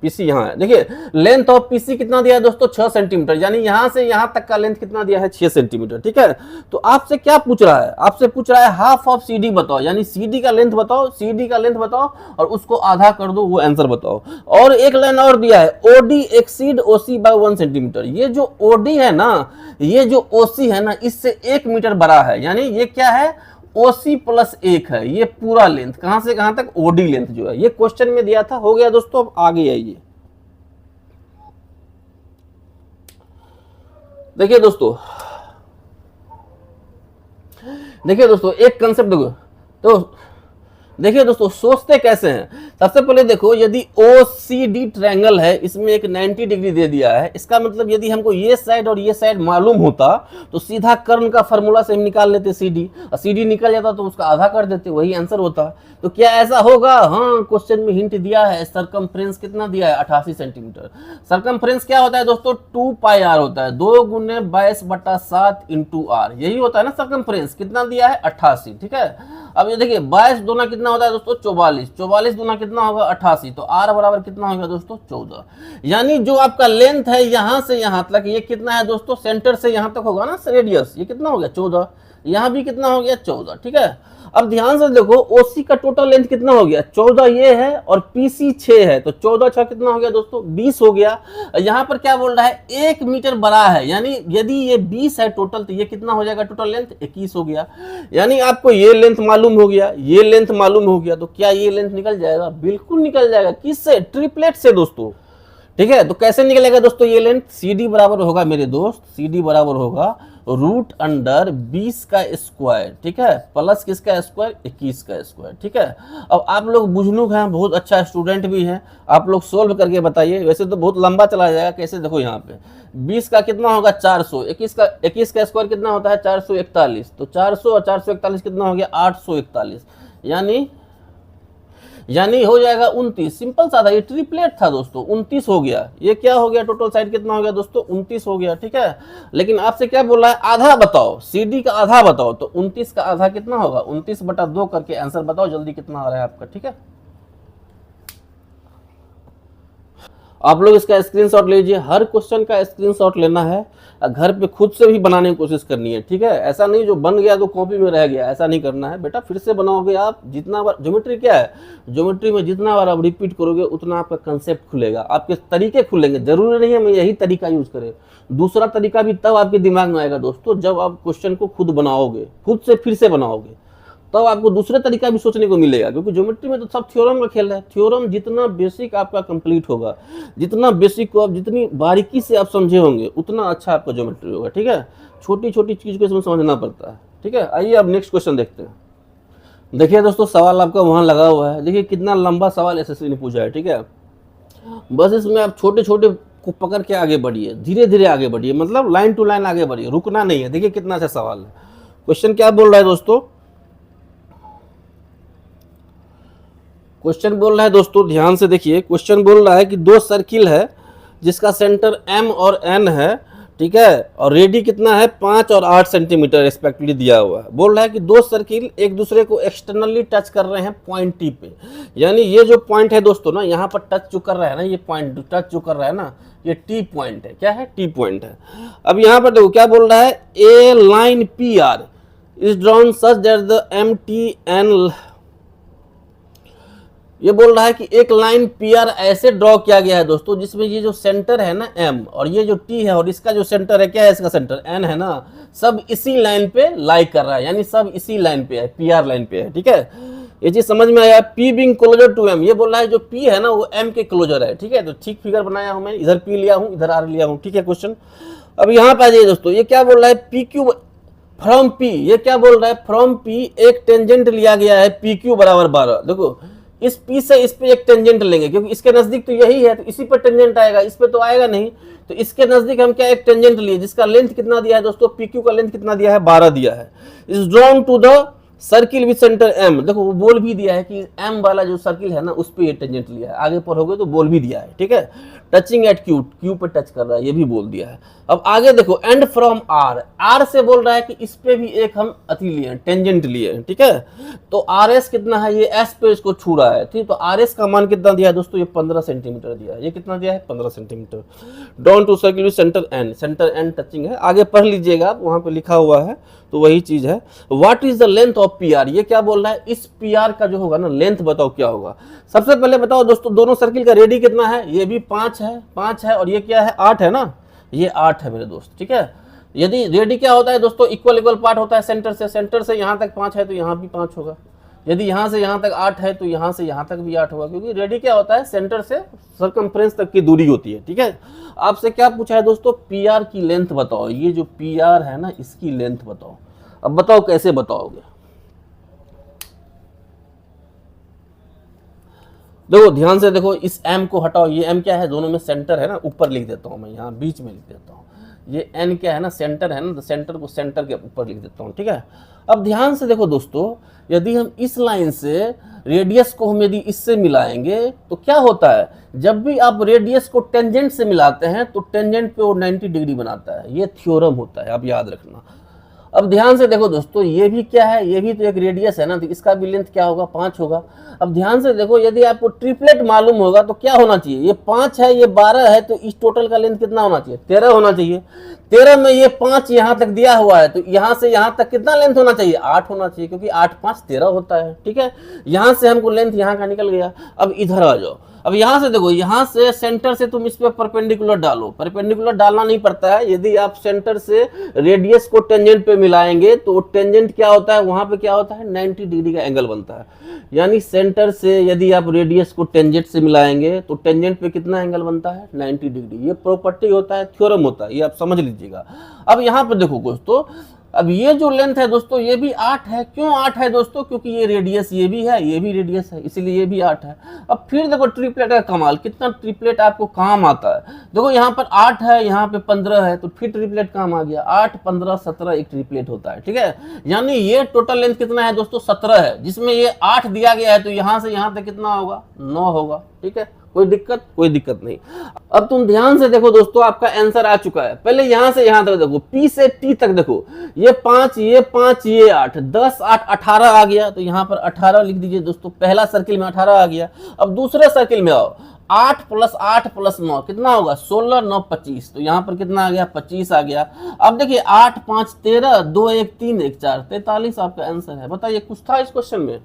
PC यहाँ है। देखिए लेंथ ऑफ PC कितना दिया है दोस्तों, 6 सेंटीमीटर, यानी यहां से यहां तक का लेंथ कितना दिया है, 6 सेंटीमीटर, ठीक है। तो आपसे क्या पूछ रहा है, आपसे पूछ रहा है हाफ ऑफ CD बताओ, यानी CD का लेंथ बताओ, CD का लेंथ बताओ और उसको आधा कर दो, वो आंसर बताओ। और एक लाइन और दिया है, OD exceed OC by 1 centimetre. ये जो OD है ना, ये जो OC है ना, इससे 1 मीटर बड़ा है, यानी ये क्या है, OC प्लस 1 है। ये पूरा लेंथ कहां से कहां तक, OD लेंथ जो है, ये क्वेश्चन में दिया था। हो गया दोस्तों, अब आगे आइए। देखिए दोस्तों एक कंसेप्ट देखो, तो देखिए दोस्तों सोचते कैसे हैं। सबसे पहले देखो, यदि OCD ट्रायंगल है, इसमें एक 90 डिग्री दे दिया है, इसका मतलब यदि हमको ये साइड और ये साइड मालूम होता तो सीधा कर्ण का फॉर्मूला से हम निकाल लेते CD, और CD निकल जाता तो उसका आधा कर देते, वही आंसर होता। तो क्या ऐसा होगा, हाँ क्वेश्चन में हिंट दिया है, सरकमफ्रेंस कितना दिया है, 88 सेंटीमीटर। सरकमफ्रेंस क्या होता है दोस्तों, 2πr होता है, 2 गुने 22/7 इंटू R, यही होता है ना सरकमफ्रेंस। कितना दिया है, 88, ठीक है। अब ये देखिए 22 दूना कितना होता है दोस्तों, 44, 44 दूना कितना होगा, 88, तो R बराबर कितना होगा दोस्तों, 14। यानी जो आपका लेंथ है यहां से यहां तक, ये कितना है दोस्तों, सेंटर से यहां तक होगा ना रेडियस, ये कितना हो गया, 14। यहां भी कितना हो गया, 14, ठीक है। अब ध्यान से देखो, OC का टोटल लेंथ कितना हो गया, 14 ये है और PC 6 है, तो 14 6 कितना हो गया दोस्तों, 20 हो गया। यहाँ पर क्या बोल रहा है, 1 मीटर बड़ा है, यानी यदि ये 20 है टोटल, तो ये कितना हो जाएगा टोटल लेंथ, 21 हो गया। यानी आपको ये लेंथ मालूम हो गया, ये लेंथ मालूम हो गया, तो क्या ये लेंथ निकल जाएगा, बिल्कुल निकल जाएगा। किससे, ट्रिपलेट से दोस्तों, ठीक है। तो कैसे निकलेगा दोस्तों ये लेंथ, CD बराबर होगा मेरे दोस्त, CD बराबर होगा √20 का स्क्वायर, ठीक है, प्लस किसका स्क्वायर, 21 का स्क्वायर, ठीक है। अब आप लोग बुझनुक हैं, बहुत अच्छा स्टूडेंट भी हैं, आप लोग सोल्व करके बताइए। वैसे तो बहुत लंबा चला जाएगा, कैसे, देखो यहाँ पे 20 का कितना होगा 400, 21 का स्क्वायर कितना होता है 441, तो 400 और 441 कितना हो गया 841, यानी हो जाएगा 29। सिंपल सा था, ये ट्रिपलेट था दोस्तों, 29 हो गया। ये क्या हो गया, टोटल साइड कितना हो गया दोस्तों, 29 हो गया, ठीक है। लेकिन आपसे क्या बोला है, आधा बताओ, CD का आधा बताओ, तो 29 का आधा कितना होगा, 29/2 करके आंसर बताओ जल्दी कितना आ रहा है आपका, ठीक है। आप लोग इसका स्क्रीनशॉट लीजिए, हर क्वेश्चन का स्क्रीनशॉट लेना है, घर पे खुद से भी बनाने की कोशिश करनी है, ठीक है। ऐसा नहीं जो बन गया तो कॉपी में रह गया, ऐसा नहीं करना है बेटा, फिर से बनाओगे आप। जितना बार ज्योमेट्री क्या है, ज्योमेट्री में जितना बार आप रिपीट करोगे उतना आपका कंसेप्ट खुलेगा, आपके तरीके खुलेंगे। जरूरी नहीं है मैं यही तरीका यूज करें, दूसरा तरीका भी तब आपके दिमाग में आएगा दोस्तों जब आप क्वेश्चन को खुद बनाओगे, खुद से फिर से बनाओगे, तब आपको दूसरे तरीका भी सोचने को मिलेगा। क्योंकि ज्योमेट्री में तो सब थ्योरम का खेल है, थ्योरम जितना बेसिक आपका कंप्लीट होगा, जितना बेसिक को आप जितनी बारीकी से आप समझे होंगे, उतना अच्छा आपका ज्योमेट्री होगा, ठीक है। छोटी छोटी चीज को इसमें समझना पड़ता है, ठीक है। आइए अब नेक्स्ट क्वेश्चन देखते हैं। देखिए दोस्तों सवाल आपका वहां लगा हुआ है, देखिए कितना लंबा सवाल एसएससी ने पूछा है, ठीक है। बस इसमें आप छोटे छोटे को पकड़ के आगे बढ़िए, धीरे धीरे आगे बढ़िए, मतलब लाइन टू लाइन आगे बढ़िए, रुकना नहीं है। देखिए कितना अच्छा सवाल है। क्वेश्चन क्या बोल रहा है दोस्तों, क्वेश्चन बोल रहा है दोस्तों, ध्यान से देखिए। क्वेश्चन बोल रहा है कि 2 सर्किल है जिसका सेंटर M और N है, ठीक है, और रेडी कितना है 5 और 8 सेंटीमीटर रिस्पेक्टिवली दिया हुआ है। बोल रहा है कि 2 सर्किल एक दूसरे को एक्सटर्नली टच कर रहे हैं पॉइंट T पे, यानी ये जो पॉइंट है दोस्तों ना, यहाँ पर टच जो कर रहा है ना, ये पॉइंट टच जो कर रहा है ना, ये टी पॉइंट है, क्या है, टी पॉइंट है। अब यहाँ पर देखो क्या बोल रहा है, a line P R is drawn such that the M T N, ये बोल रहा है कि एक लाइन पी आर ऐसे ड्रॉ किया गया है दोस्तों जिसमें ये जो सेंटर है ना एम, और ये जो टी है और इसका जो सेंटर है, क्या है इसका सेंटर, एन है ना, सब इसी लाइन पे लाई कर रहा है, यानी सब इसी लाइन पे है, पी आर लाइन पे है, ठीक है। ये चीज समझ में आया, P being closer to M, ये बोल रहा है जो पी है ना वो एम के क्लोजर है, ठीक है। तो ठीक फिगर बनाया हूं मैं, इधर पी लिया हूं, इधर आर लिया हूं, ठीक है क्वेश्चन। अब यहाँ पे आ जाइए दोस्तों, ये क्या बोल रहा है, पी क्यू फ्रॉम पी, ये क्या बोल रहा है, फ्रॉम पी एक टेंजेंट लिया गया है पी क्यू बराबर 12। देखो इस पी से इस पे एक टेंजेंट लेंगे, क्योंकि इसके नजदीक तो यही है, तो इसी पर टेंजेंट आएगा, इस पे तो आएगा नहीं, तो इसके नजदीक हम क्या एक टेंजेंट लिए, जिसका लेंथ कितना दिया है दोस्तों, पी क्यू का लेंथ कितना दिया है, 12 दिया है। Is drawn to the circle with centre M, देखो वो बोल भी दिया है कि एम वाला जो सर्किल है ना उस पे ये टेंजेंट लिया है, आगे पढ़ोगे तो बोल भी दिया है, ठीक है। टचिंग एट क्यू, क्यू पे टच कर रहा है, ये भी बोल दिया है। अब आगे देखो, एंड फ्रॉम आर, आर से बोल रहा है कि इस पे भी एक हम अति लिए, टेंजेंट लिए, ठीक है। तो आर एस कितना है, ये एस पे इसको छू रहा है, ठीक। तो आर एस का मान कितना दिया है दोस्तों, ये 15 सेंटीमीटर दिया है, ये कितना दिया है, 15 centimetre. Drawn to circle with centre N, centre N touching है, आगे पढ़ लीजिएगा आप, वहां पे लिखा हुआ है, तो वही चीज है। What is the length of P R, ये क्या बोल रहा है, इस पी आर का जो होगा ना लेंथ बताओ क्या होगा। सबसे पहले बताओ दोस्तों, दोनों सर्किल का रेडी कितना है, ये भी 5 है और ये क्या है, 8 है ना, ये 8 है मेरे दोस्त, ठीक है। यदि रेडी क्या होता है दोस्तों, इक्वल पार्ट होता है सेंटर से यहाँ तक 5 है तो यहाँ भी 5 होगा। यदि यहाँ से यहाँ तक 8 है तो यहाँ से यहाँ तक भी 8 होगा, क्योंकि रेडी क्या होता है, सेंटर से सर्कमफ्रेंस तक की दूरी होती है, ठीक है। आपसे क्या पूछा है दोस्तों, पी आर की लेंथ बताओ, ये जो पी आर है ना इसकी लेंथ बताओ। अब बताओ कैसे बताओगे, देखो ध्यान से देखो, इस m को हटाओ, ये m क्या है, दोनों में सेंटर है ना, ऊपर लिख देता हूं मैं, यहाँ बीच में लिख देता हूँ। ये n क्या है ना, सेंटर है ना, तो सेंटर को सेंटर के ऊपर लिख देता हूँ, ठीक है। अब ध्यान से देखो दोस्तों, यदि हम इस लाइन से रेडियस को हम यदि इससे मिलाएंगे तो क्या होता है, जब भी आप रेडियस को टेंजेंट से मिलाते हैं तो टेंजेंट पे वो 90 डिग्री बनाता है, ये थ्योरम होता है, आप याद रखना। अब ध्यान से देखो दोस्तों, ये भी क्या है, ये भी तो एक रेडियस है ना, तो इसका भी लेंथ क्या होगा, 5 होगा। अब ध्यान से देखो, यदि आपको ट्रिपलेट मालूम होगा तो क्या होना चाहिए, ये 5 है, ये 12 है, तो इस टोटल का लेंथ कितना होना चाहिए, 13 होना चाहिए। 13 में ये 5 यहाँ तक दिया हुआ है, तो यहाँ से यहाँ तक कितना लेंथ होना चाहिए, 8 होना चाहिए, क्योंकि 8 5 13 होता है, ठीक है। यहाँ से हमको लेंथ यहाँ का निकल गया। अब इधर आ जाओ, अब यहाँ से देखो, यहाँ से सेंटर से तुम इस पे परपेंडिकुलर डालो, परपेंडिकुलर डालना नहीं पड़ता है, यदि आप सेंटर से रेडियस को टेंजेंट पे मिलाएंगे तो टेंजेंट क्या होता है, वहां पे क्या होता है, 90 डिग्री का एंगल बनता है। यानी सेंटर से यदि आप रेडियस को टेंजेंट से मिलाएंगे तो टेंजेंट पे कितना एंगल बनता है, 90 डिग्री। ये प्रॉपर्टी होता है, थ्योरम होता है, ये आप समझ लीजिएगा। अब यहाँ पे देखो दोस्तों, अब ये जो लेंथ है दोस्तों, ये भी 8 है। क्यों 8 है दोस्तों, क्योंकि ये रेडियस ये भी है, ये भी रेडियस है, इसीलिए ये भी 8 है। अब फिर देखो ट्रिपलेट का कमाल, कितना ट्रिपलेट आपको काम आता है। देखो यहाँ पर 8 है, यहाँ पे 15 है, तो फिर ट्रिपलेट काम आ गया, 8 15 17 एक ट्रिपलेट होता है, ठीक है। यानी ये टोटल लेंथ कितना है दोस्तों, 17 है, जिसमें ये 8 दिया गया है, तो यहाँ से यहाँ तक कितना होगा, 9 होगा, ठीक है। कोई दिक्कत नहीं। अब तुम ध्यान से देखो दोस्तों, आपका आंसर आ चुका है। पहले यहां से यहां तक देखो, P से T तक देखो, ये 5 ये 5 ये 8, 10 8 18 आ गया, तो यहां पर 18 लिख दीजिए दोस्तों। पहला सर्किल में 18 आ गया। अब दूसरे सर्किल में आओ, 8 + 8 + 9 कितना होगा, 16 9 25, तो यहाँ पर कितना आ गया, 25 आ गया। अब देखिए 8 5 13, 2 1 3 1 4, 43 आपका आंसर है। बताइए कुछ था इस क्वेश्चन में,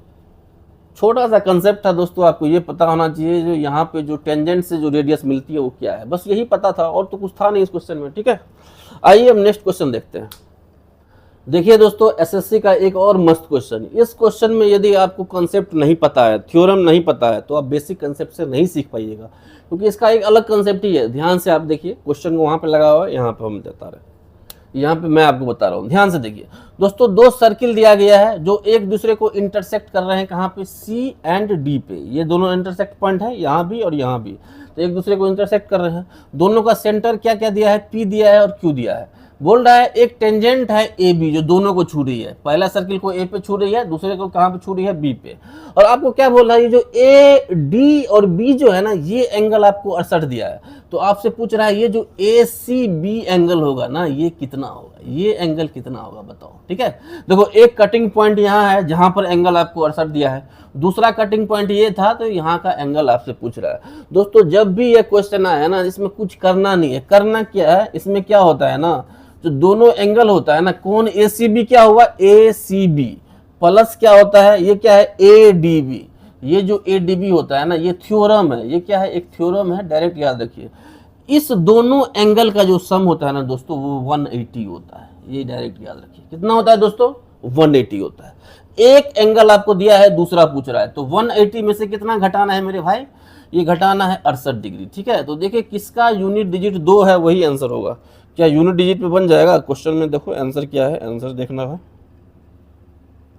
छोटा सा कंसेप्ट था दोस्तों, आपको ये पता होना चाहिए, जो यहाँ पे जो टेंजेंट से जो रेडियस मिलती है वो क्या है, बस यही पता था, और तो कुछ था नहीं इस क्वेश्चन में, ठीक है। आइए हम नेक्स्ट क्वेश्चन देखते हैं। देखिए दोस्तों, एसएससी का एक और मस्त क्वेश्चन। इस क्वेश्चन में यदि आपको कंसेप्ट नहीं पता है, थ्योरम नहीं पता है, तो आप बेसिक कंसेप्ट से नहीं सीख पाइएगा, क्योंकि इसका एक अलग कंसेप्ट ही है। ध्यान से आप देखिए, क्वेश्चन को वहां पे लगा हुआ है, यहाँ पे हम बता रहे हैं, यहाँ पे मैं आपको बता रहा हूँ। ध्यान से देखिए दोस्तों, 2 सर्किल दिया गया है जो एक दूसरे को इंटरसेक्ट कर रहे हैं, कहाँ पे, C एंड D पे। ये दोनों इंटरसेक्ट पॉइंट है, यहाँ भी और यहाँ भी, तो एक दूसरे को इंटरसेक्ट कर रहे हैं। दोनों का सेंटर क्या क्या दिया है, P दिया है और Q दिया है। बोल रहा है एक टेंजेंट है AB जो दोनों को छू रही है, पहला सर्किल को A पे छू रही है, दूसरे को कहाँ पे छू रही है, B पे। और आपको क्या बोल रहा है, ये जो A D और B जो है ना, ये एंगल आपको 68 दिया है। तो आपसे पूछ रहा है ये जो ACB एंगल होगा ना, ये कितना होगा, ये एंगल कितना होगा बताओ। ठीक है, देखो एक कटिंग पॉइंट यहाँ है जहां पर एंगल आपको 68 दिया है, दूसरा कटिंग पॉइंट ये था, तो यहाँ का एंगल आपसे पूछ रहा है। दोस्तों जब भी ये क्वेश्चन आया ना, इसमें कुछ करना नहीं है, करना क्या है, इसमें क्या होता है ना, जो दोनों एंगल होता है ना, कौन ACB क्या हुआ, ACB प्लस क्या होता है, ये क्या है ADB। ये जो ADB होता है ना, ये थ्योरम है, ये क्या है, एक थ्योरम है, डायरेक्ट याद रखिए। इस दोनों एंगल का जो सम होता है ना दोस्तों, वो 180 होता है, ये डायरेक्ट याद रखिए। कितना होता है दोस्तों, 180 होता है। एक एंगल आपको दिया है, दूसरा पूछ रहा है, तो 180 में से कितना घटाना है मेरे भाई, ये घटाना है 68 डिग्री। ठीक है, तो देखिए किसका यूनिट डिजिट 2 है, वही आंसर होगा। क्या यूनिट डिजिट पे बन जाएगा क्वेश्चन में, देखो आंसर क्या है, आंसर देखना है।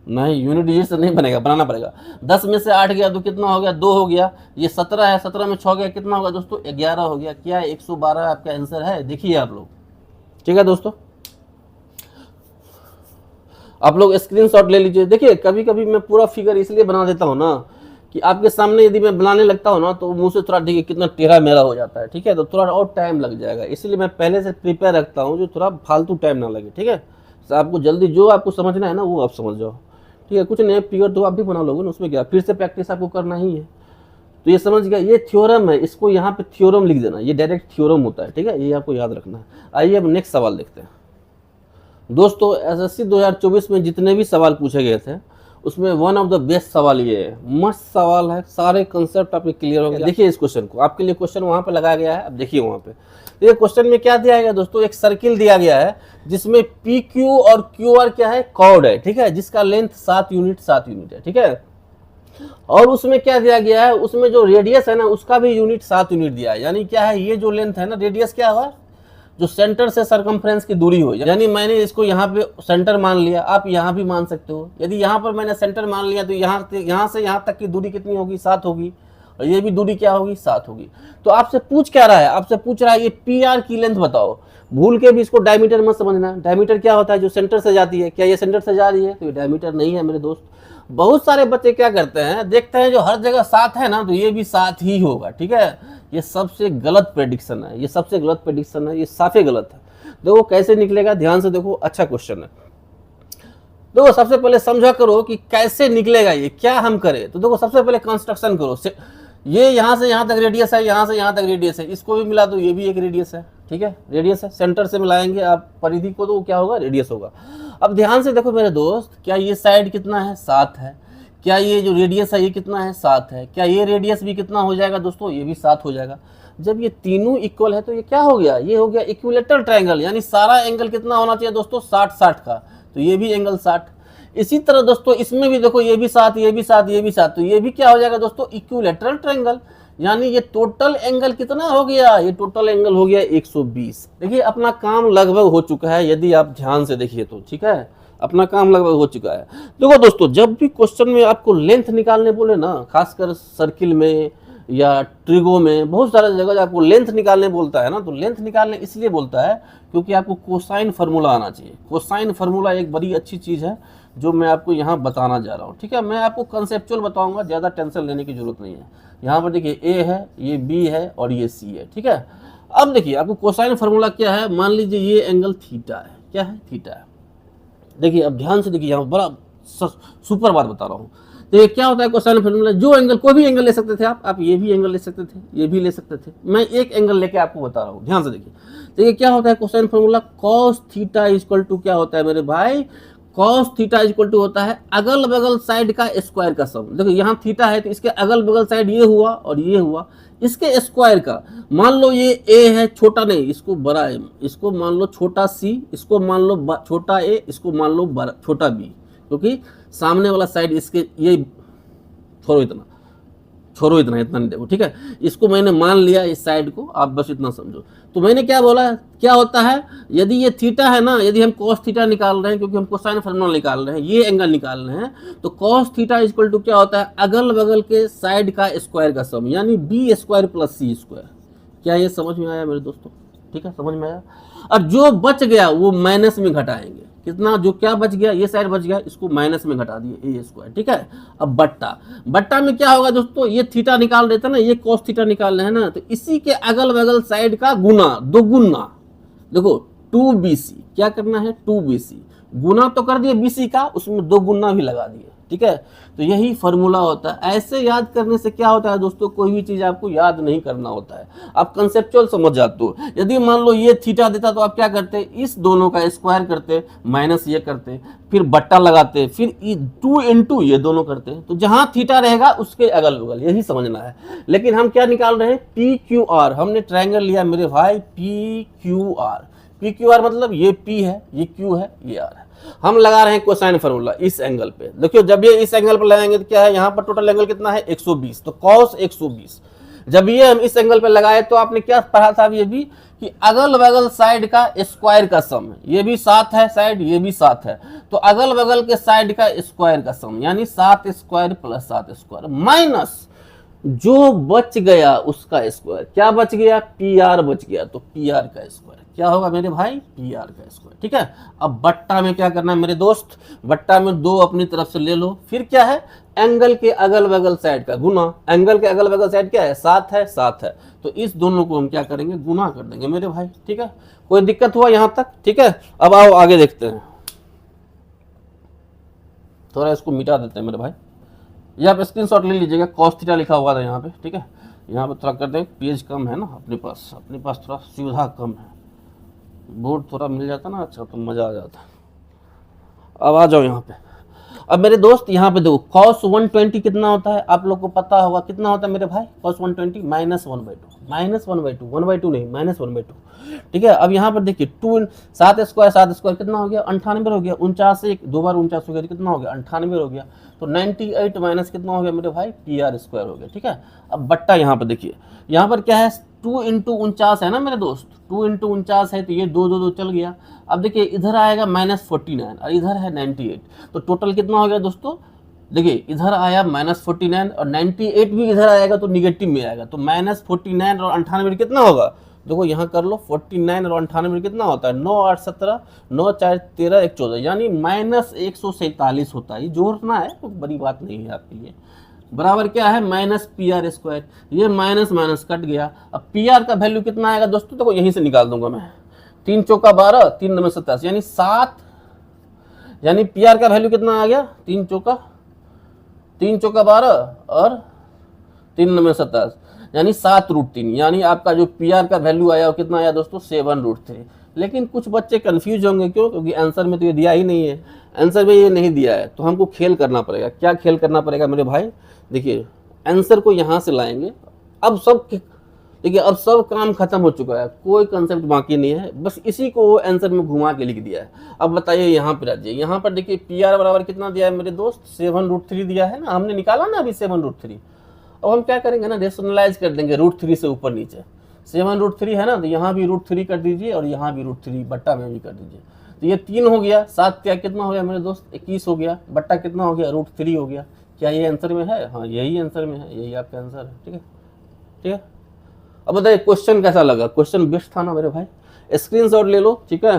नहीं, यूनिट डिजिट से नहीं बनेगा, बनाना पड़ेगा। 10 में से 8 गया तो कितना हो गया, 2 हो गया। ये 17 है, 17 में 6 गया, कितना होगा दोस्तों, 11 हो गया। क्या 112 आपका आंसर है, देखिए आप लोग। ठीक है दोस्तों, आप लोग स्क्रीनशॉट ले लीजिए। देखिए कभी कभी मैं पूरा फिगर इसलिए बना देता हूँ ना, कि आपके सामने यदि मैं बनाने लगता हूँ ना, तो मुंह से थोड़ा देखिए कितना टेढ़ा मेरा हो जाता है। ठीक है, तो थोड़ा और टाइम लग जाएगा, इसलिए मैं पहले से प्रिपेयर रखता हूँ, जो थोड़ा फालतू टाइम ना लगे। ठीक है, तो आपको जल्दी जो आपको समझना है ना, वो आप समझ जाओ। ठीक है, कुछ नए फिगर तो आप भी बना लोगे ना, उसमें क्या, फिर से प्रैक्टिस आपको करना ही है। तो ये समझ गया, ये थ्योरम है, इसको यहाँ पे थ्योरम लिख देना, ये डायरेक्ट थ्योरम होता है। ठीक है, ये आपको याद रखना है। आइए अब नेक्स्ट सवाल देखते हैं दोस्तों। SSC 2024 में जितने भी सवाल पूछे गए थे, उसमें वन ऑफ द बेस्ट सवाल ये है, मस्त सवाल है, सारे कंसेप्ट आपके क्लियर हो गए। देखिए इस क्वेश्चन को, आपके लिए क्वेश्चन वहां पे लगाया गया है, अब देखिए वहां पे। तो ये क्वेश्चन में क्या दिया गया दोस्तों, एक सर्किल दिया गया है जिसमें PQ और QR क्या है, कॉर्ड है। ठीक है, जिसका लेंथ 7 यूनिट है। ठीक है, और उसमें क्या दिया गया है, उसमें जो रेडियस है ना, उसका भी यूनिट 7 यूनिट दिया है। यानी क्या है, ये जो लेंथ है ना, रेडियस क्या हुआ, जो सेंटर से सरकमफ्रेंस की दूरी हो। यानी मैंने इसको यहाँ पे सेंटर मान लिया, आप यहाँ भी मान सकते हो। यदि यहाँ पर मैंने सेंटर मान लिया, तो यहाँ से यहाँ तक की दूरी कितनी होगी, 7 होगी, और ये भी दूरी क्या होगी, 7 होगी। तो आपसे पूछ क्या रहा है, आपसे पूछ रहा है ये PR की लेंथ बताओ। भूल के भी इसको डायमीटर मत समझना। डायमीटर क्या होता है, जो सेंटर से जाती है। क्या ये सेंटर से जा रही है, तो ये डायमीटर नहीं है मेरे दोस्त। बहुत सारे बच्चे क्या करते हैं, देखते हैं जो हर जगह 7 है ना, तो ये भी 7 ही होगा। ठीक है, ये सबसे गलत प्रेडिक्शन है, ये सबसे गलत प्रेडिक्शन है, ये साफे गलत है। देखो कैसे निकलेगा, ध्यान से देखो, अच्छा क्वेश्चन है। देखो सबसे पहले समझा करो कि कैसे निकलेगा ये, क्या हम करें। तो देखो सबसे पहले कंस्ट्रक्शन करो, ये यहाँ से यहाँ तक रेडियस है, यहाँ से यहाँ तक रेडियस है, इसको भी मिला दो, ये भी एक रेडियस है। ठीक है, रेडियस है, सेंटर से मिलाएंगे आप परिधि को, तो क्या होगा, रेडियस होगा। अब ध्यान से देखो मेरे दोस्त, क्या ये साइड कितना है, 7 है। क्या ये जो रेडियस है ये कितना है, 7 है। क्या ये रेडियस भी कितना हो जाएगा दोस्तों, ये भी 7 हो जाएगा। जब ये तीनों इक्वल है, तो ये क्या हो गया, ये हो गया इक्विलेटरल ट्रायंगल। यानी सारा एंगल कितना होना चाहिए दोस्तों, 60-60 का, तो ये भी एंगल 60। इसी तरह दोस्तों इसमें भी देखो, ये भी 7, ये भी 7, ये भी 7, तो ये भी क्या हो जाएगा दोस्तों, इक्विलेटरल ट्रायंगल। यानी ये टोटल एंगल कितना हो गया, ये टोटल एंगल हो गया 120। देखिए अपना काम लगभग हो चुका है, यदि आप ध्यान से देखिए तो। ठीक है, अपना काम लगभग हो चुका है। देखो दोस्तों, जब भी क्वेश्चन में आपको लेंथ निकालने बोले ना, खासकर सर्किल में या ट्रिगो में, बहुत सारे जगह आपको लेंथ निकालने बोलता है ना, तो लेंथ निकालने इसलिए बोलता है क्योंकि आपको कोसाइन फार्मूला आना चाहिए। कोसाइन फार्मूला एक बड़ी अच्छी चीज़ है, जो मैं आपको यहाँ बताना जा रहा हूँ। ठीक है, मैं आपको कंसेप्चुअल बताऊंगा, ज़्यादा टेंशन लेने की जरूरत नहीं है। यहाँ पर देखिए A है, ये B है और ये C है। ठीक है, अब देखिए आपको कोसाइन फार्मूला क्या है, मान लीजिए ये एंगल थीटा है। क्या है, थीटा है। देखिए अब ध्यान से देखिए, यहाँ बड़ा सुपर बात बता रहा हूँ। तो ये क्या होता है कोसाइन फार्मूला, जो एंगल, कोई भी एंगल ले सकते थे आप ये भी एंगल ले सकते थे, ये भी ले सकते थे। मैं एक एंगल लेके आपको बता रहा हूँ, ध्यान से देखिए। देखिए क्या होता है cosine formula, cos theta equal to क्या होता है मेरे भाई, कॉस थीटा इक्वल टू होता है अगल बगल साइड का स्क्वायर का सम। देखो यहाँ थीटा है, तो इसके अगल बगल साइड ये हुआ और ये हुआ, इसके स्क्वायर का। मान लो ये A है, छोटा नहीं, इसको बड़ा M, इसको मान लो छोटा C, इसको मान लो छोटा A, इसको मान लो छोटा B, क्योंकि सामने वाला साइड इसके, ये छोड़ो इतना नहीं देखो। ठीक है, इसको मैंने मान लिया, इस साइड को आप बस इतना समझो। तो मैंने क्या बोला, क्या होता है, यदि ये थीटा है ना, यदि हम cos थीटा निकाल रहे हैं, क्योंकि हम कोसाइन फार्मूला निकाल रहे हैं, ये एंगल निकाल रहे हैं, तो cos थीटा इक्वल टू क्या होता है, अगल बगल के साइड का स्क्वायर का सम, यानी B square plus C square. क्या ये समझ में आया मेरे दोस्तों? ठीक है, समझ में आया। और जो बच गया वो माइनस में घटाएंगे। कितना, जो क्या बच गया, ये साइड बच गया, इसको माइनस में घटा दिए, ए स्क्वायर, ठीक है। अब बट्टा में क्या होगा दोस्तों, ये थीटा निकाल रहे थे ना, ये cos थीटा निकाल रहे हैं ना, तो इसी के अगल बगल साइड का गुना, दोगुना, देखो 2bc, क्या करना है, 2bc गुना तो कर दिए bc का, उसमें दो गुना भी लगा दिए, ठीक है। तो यही फॉर्मूला होता है। ऐसे याद करने से क्या होता है दोस्तों, कोई भी चीज आपको याद नहीं करना होता है, आप कंसेप्चुअल समझ जाते हो। यदि मान लो ये थीटा देता तो आप क्या करते, इस दोनों का स्क्वायर करते, माइनस ये करते, फिर बट्टा लगाते, फिर 2 इंटू ये दोनों करते, तो जहां थीटा रहेगा उसके अगल बगल, यही समझना है। लेकिन हम क्या निकाल रहे हैं, पी क्यू आर, हमने ट्रायंगल लिया मेरे भाई, P Q R, P Q R मतलब ये P है, ये Q है, ये R है। हम लगा रहे हैं कोसाइन फार्मूला इस एंगल पे। देखियो जब ये इस एंगल पर लगाएंगे तो क्या है, यहाँ पर टोटल एंगल कितना है 120, तो cos 120। जब ये हम इस एंगल पे लगाए तो आपने क्या पढ़ा था ये भी, कि अगल बगल साइड का स्क्वायर का सम है, ये भी 7 है साइड, ये भी 7 है, तो अगल बगल के साइड का स्क्वायर का सम, यानी 7 स्क्वायर प्लस 7 स्क्वायर माइनस जो बच गया उसका स्क्वायर। क्या बच गया, पी आर बच गया, तो पी आर का स्क्वायर क्या होगा मेरे भाई, पी आर का स्क्वायर, ठीक है। अब बट्टा में क्या करना है मेरे दोस्त, बट्टा में 2 अपनी तरफ से ले लो, फिर क्या है, एंगल के अगल बगल साइड का गुना, एंगल के अगल बगल साइड क्या है, 7 है, 7 है, तो इस दोनों को हम क्या करेंगे, गुना कर देंगे मेरे भाई, ठीक है। कोई दिक्कत हुआ यहां तक, ठीक है। अब आओ आगे देखते हैं, थोड़ा इसको मिटा देते हैं मेरे भाई, ये आप स्क्रीनशॉट ले लीजिएगा, cos थीटा लिखा हुआ था यहाँ पे, ठीक है। यहाँ पे थोड़ा कर दें, पेज कम है ना अपने पास थोड़ा सुविधा कम है, बोर्ड थोड़ा मिल जाता ना अच्छा तो मज़ा आ जाता। अब आ जाओ यहाँ पे। अब मेरे दोस्त यहाँ पे देखो, cos 120 कितना होता है, आप लोग को पता होगा कितना होता है मेरे भाई, cos 120 -1/2, -1/2, 1/2 नहीं, -1/2, ठीक है। अब यहाँ पर देखिए 7 स्क्वायर कितना हो गया, 98 हो गया, 49 से 2 बार 49 हो गया, कितना हो गया, 98 हो गया, तो 98 माइनस कितना हो गया मेरे भाई, पी आर स्क्वायर हो गया, ठीक है। अब बट्टा यहाँ पर देखिए, यहाँ पर क्या है, 2 इंटू 49 है ना मेरे दोस्त, 2 इंटू 49 है, तो ये 2 2 2 चल गया। अब देखिए इधर आएगा -49 और इधर है 98, तो टोटल कितना हो गया दोस्तों, देखिए इधर आया -49 और 98 भी इधर आएगा तो निगेटिव में आएगा, तो -49 और 98 कितना होगा, देखो यहाँ कर लो, 49 और 98 कितना होता है, 9 8 17, 9 4 13 1 14, यानी -147 होता है। जोड़ना है तो बड़ी बात नहीं है आपके लिए, बराबर क्या है, माइनस पी आर स्क्वायर, ये माइनस माइनस कट गया। अब पी आर का वैल्यू कितना आएगा दोस्तों, देखो यहीं से निकाल दूंगा मैं, 3 चौका 12, 3 9 27, यानी 7, यानी पी आर का वैल्यू कितना आ गया, 3 चौका 12 और 3 9 27, यानी 7√3, यानी आपका जो पी आर का वैल्यू आया वो कितना आया दोस्तों, 7√3। लेकिन कुछ बच्चे कंफ्यूज होंगे, क्यों, क्योंकि आंसर में तो ये दिया ही नहीं है, आंसर में ये नहीं दिया है, तो हमको खेल करना पड़ेगा। क्या खेल करना पड़ेगा मेरे भाई, देखिए आंसर को यहाँ से लाएंगे। अब सब देखिए, अब सब काम खत्म हो चुका है, कोई कंसेप्ट बाकी नहीं है, बस इसी को वो आंसर में घुमा के लिख दिया है। अब बताइए यहाँ पर आ जाइए, यहाँ पर देखिए पी आर बराबर कितना दिया है मेरे दोस्त, 7√3 दिया है ना, हमने निकाला ना अभी 7√3। अब हम क्या करेंगे ना, रेशनलाइज कर देंगे √3 से ऊपर नीचे, 7√3 है ना, तो यहाँ भी √3 कर दीजिए और यहाँ भी √3 बट्टा में भी कर दीजिए, तो ये 3 हो गया, 7 क्या कितना हो गया मेरे दोस्त, 21 हो गया, बट्टा कितना हो गया, √3 हो गया। क्या ये आंसर में है, हाँ यही आंसर में है, यही आपका आंसर है, ठीक है, ठीक है। अब बताइए क्वेश्चन कैसा लगा, क्वेश्चन बेस्ट था ना मेरे भाई, स्क्रीनशॉट ले लो, ठीक है।